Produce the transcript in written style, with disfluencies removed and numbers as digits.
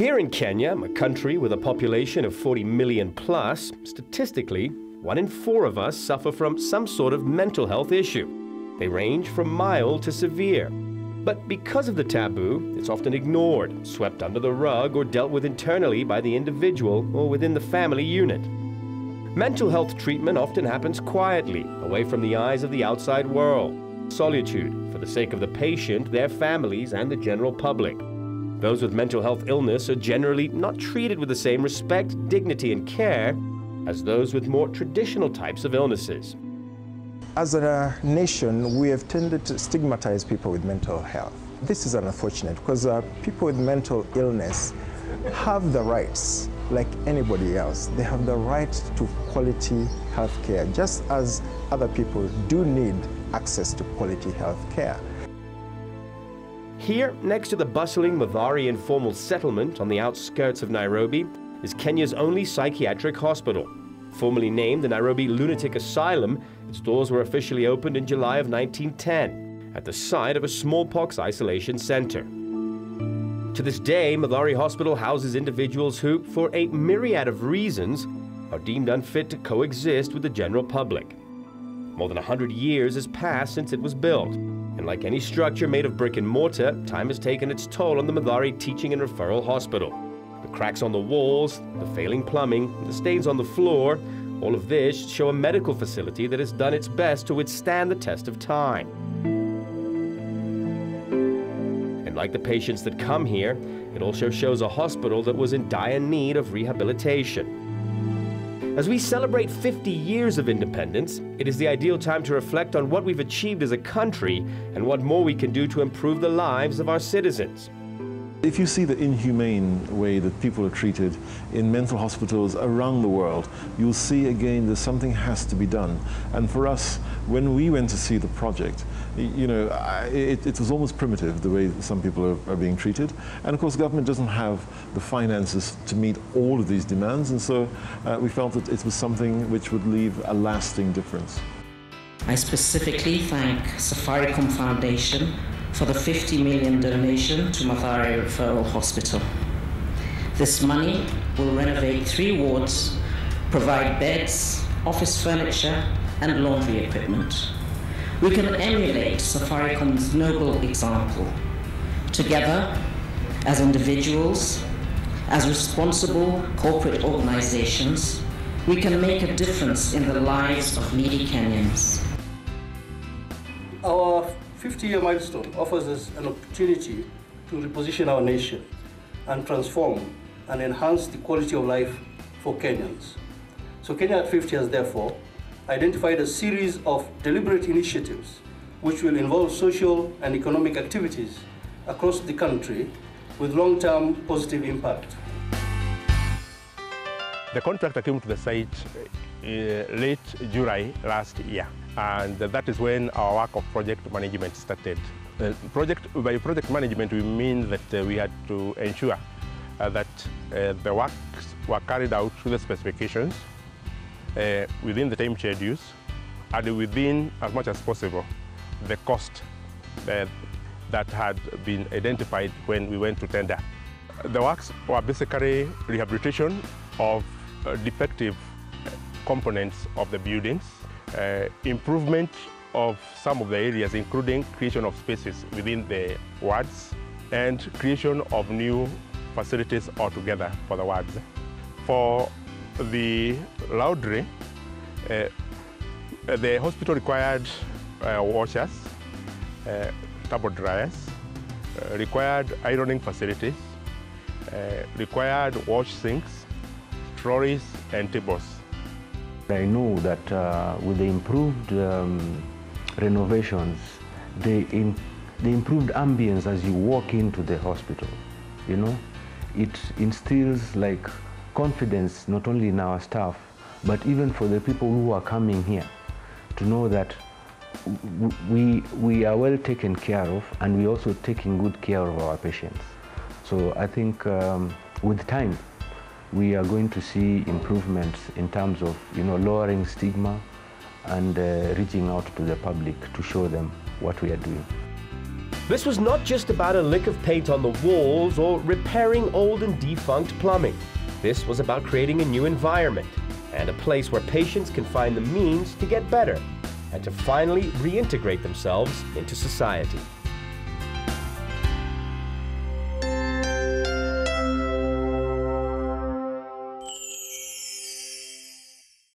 Here in Kenya, a country with a population of 40 million plus, statistically, 1 in 4 of us suffer from some sort of mental health issue. They range from mild to severe. But because of the taboo, it's often ignored, swept under the rug, or dealt with internally by the individual or within the family unit. Mental health treatment often happens quietly, away from the eyes of the outside world. Solitude, for the sake of the patient, their families, and the general public. Those with mental health illness are generally not treated with the same respect, dignity, and care as those with more traditional types of illnesses. As a nation, we have tended to stigmatize people with mental health. This is unfortunate because people with mental illness have the rights like anybody else. They have the right to quality health care, just as other people do need access to quality health care. Here, next to the bustling Mathari informal settlement on the outskirts of Nairobi, is Kenya's only psychiatric hospital. Formerly named the Nairobi Lunatic Asylum, its doors were officially opened in July of 1910, at the site of a smallpox isolation center. To this day, Mathari Hospital houses individuals who, for a myriad of reasons, are deemed unfit to coexist with the general public. More than 100 years has passed since it was built, and like any structure made of brick and mortar, time has taken its toll on the Mathari Teaching and Referral Hospital. The cracks on the walls, the failing plumbing, the stains on the floor, all of this show a medical facility that has done its best to withstand the test of time. And like the patients that come here, it also shows a hospital that was in dire need of rehabilitation. As we celebrate 50 years of independence, it is the ideal time to reflect on what we've achieved as a country and what more we can do to improve the lives of our citizens. If you see the inhumane way that people are treated in mental hospitals around the world, you'll see again that something has to be done. And for us, when we went to see the project, you know, it was almost primitive the way some people are being treated. And of course, government doesn't have the finances to meet all of these demands. And so we felt that it was something which would leave a lasting difference. I specifically thank Safaricom Foundation for the 50 million donation to Mathari Referral Hospital. This money will renovate 3 wards, provide beds, office furniture, and laundry equipment. We can emulate Safaricom's noble example. Together, as individuals, as responsible corporate organizations, we can make a difference in the lives of needy Kenyans. Our 50-year milestone offers us an opportunity to reposition our nation and transform and enhance the quality of life for Kenyans. So Kenya at 50 has therefore identified a series of deliberate initiatives which will involve social and economic activities across the country with long-term positive impact. The contractor came to the site late July last year, and that is when our work of project management started. By project management, we mean that we had to ensure that the works were carried out to the specifications within the time schedules and within, as much as possible, the cost that had been identified when we went to tender. The works were basically rehabilitation of defective components of the buildings, improvement of some of the areas, including creation of spaces within the wards, and creation of new facilities altogether for the wards. For the laundry, the hospital required washers, turbo dryers, required ironing facilities, required wash sinks, trolleys, and tables. I know that with the improved renovations, the improved ambience as you walk into the hospital, you know, it instills like confidence not only in our staff, but even for the people who are coming here, to know that we are well taken care of, and we're also taking good care of our patients. So I think with time, we are going to see improvements in terms of, you know, lowering stigma and reaching out to the public to show them what we are doing. This was not just about a lick of paint on the walls or repairing old and defunct plumbing. This was about creating a new environment and a place where patients can find the means to get better and to finally reintegrate themselves into society.